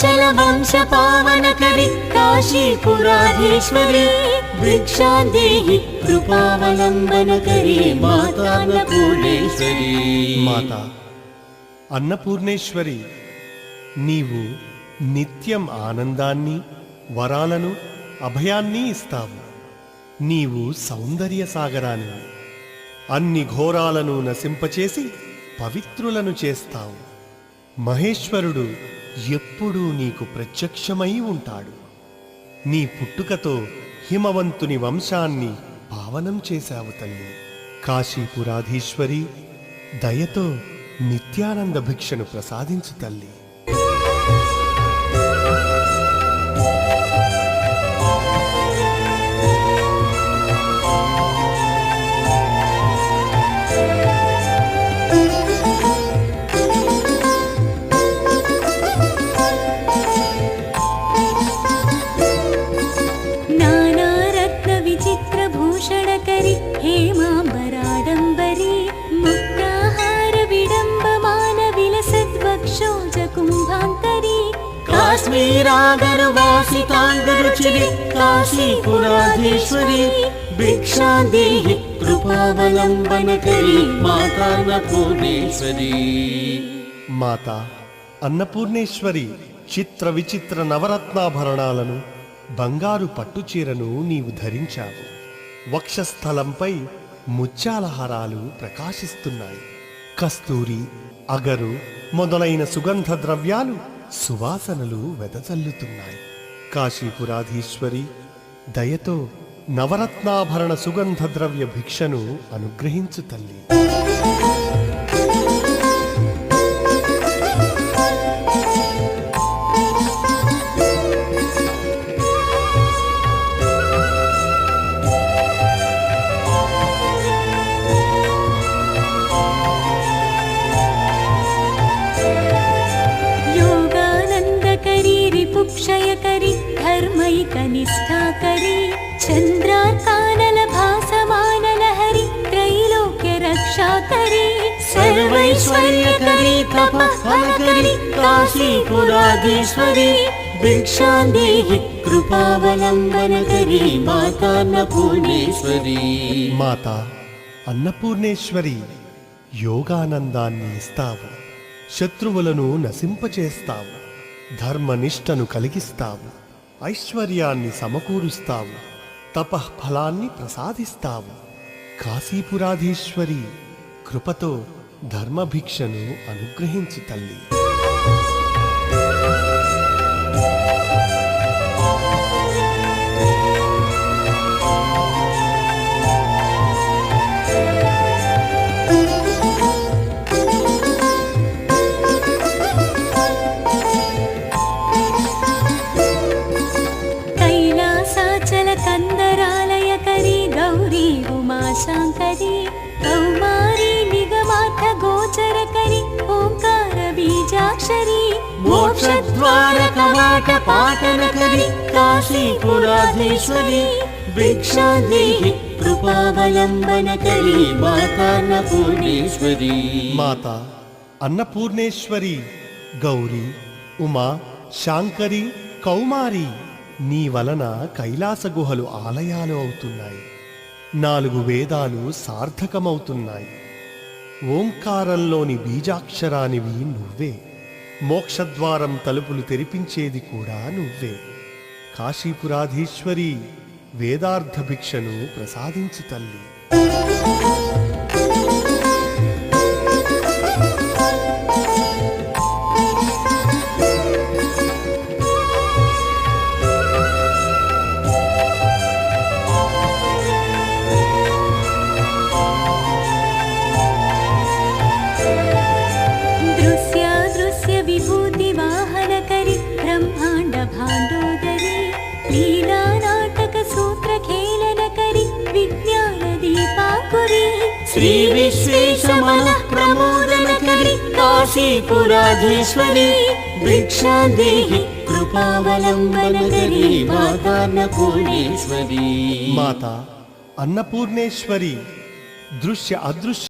चल वंश पावन करि काशीपुराधीश्वरी भिक्षा देहि कृपावलंबन करि माता अन्नपूर्णेश्वरी। माता अन्नपूर्णेश्वरी నీవు నిత్యం ఆనందాన్ని వరాలను అభయాన్ని ఇస్తావు. నీవు సౌందర్య సాగరానివి. అన్ని ఘోరాలను నశింపచేసి పవిత్రులను చేస్తావు. మహేశ్వరుడు ఎప్పుడూ నీకు ప్రత్యక్షమై ఉంటాడు. నీ పుట్టుకతో హిమవంతుని వంశాన్ని పావనం చేశావు తల్లి. కాశీపురాధీశ్వరి దయతో నిత్యానంద భిక్షను ప్రసాదించు తల్లి. काश्मीरागरवासितांगरुचिरि काशीपुराधीश्वरी भिक्षा देहि कृपावलंबन करि माता अन्नपूर्णेश्वरी। మాతా అన్నపూర్ణేశ్వరి చిత్ర విచిత్ర నవరత్నాభరణాలను బంగారు పట్టుచీరను నీవు ధరించావు. వక్షస్థలంపై ముత్యాల హారాలు ప్రకాశిస్తున్నాయి. కస్తూరి అగరు మొదలైన సుగంధ ద్రవ్యాలు సువాసనలు వెదజల్లుతున్నాయి. కాశీపురాధీశ్వరి దయతో నవరత్నాభరణ సుగంధ ద్రవ్య భిక్షను అనుగ్రహించు తల్లి. क्षयकरी धर्मैकनिष्ठाकरी चन्द्रार्कानल भासमानलहरी त्रैलोक्य रक्षाकरी सर्वैश्वर्यकरी तपःफलकरी काशीपुराधीश्वरी भिक्षा देहि कृपावलंबन करि माता अन्नपूर्णेश्वरी। మాతా అన్నపూర్ణేశ్వరి యోగానందాన్ని ఇస్తావు. శత్రువులను నశింపచేస్తావు. ధర్మనిష్టను కలిగిస్తావు. ఐశ్వర్యాన్ని సమకూరుస్తావు. తపఃఫలాన్ని ప్రసాదిస్తావు. కాశీపురాధీశ్వరి కృపతో ధర్మభిక్షను అనుగ్రహించు తల్లి. शांकरी कौमारी निगमार्थ गोचर करी ओंकार बीजाक्षरी मोक्षद्वार कवाट पाटन करी काशीपुराधीश्वरी भिक्षा देहि कृपावलंबन करी माता अन्नपूर्णेश्वरी। మాతా అన్నపూర్ణేశ్వరి గౌరీ ఉమా శాంకరి కౌమారి నీ వలన కైలాస గుహలు ఆలయాలు అవుతున్నాయి. 4 వేదాలు సార్థకమవుతున్నాయి. ఓంకారంలోని బీజాక్షరానివి నువ్వే. మోక్షద్వారం తలుపులు తెరిపించేది కూడా నువ్వే. కాశీపురాధీశ్వరి వేదార్థ భిక్షను ప్రసాదించు తల్లి. శ్రీ విశ్వేశమన ప్రమోదనకరి కాశీపురాధీశ్వరి భిక్షాందేహి కృపావలంబనకరి మాతాన్నపూర్ణేశ్వరి. మాత అన్నపూర్ణేశ్వరి దృశ్య అదృశ్య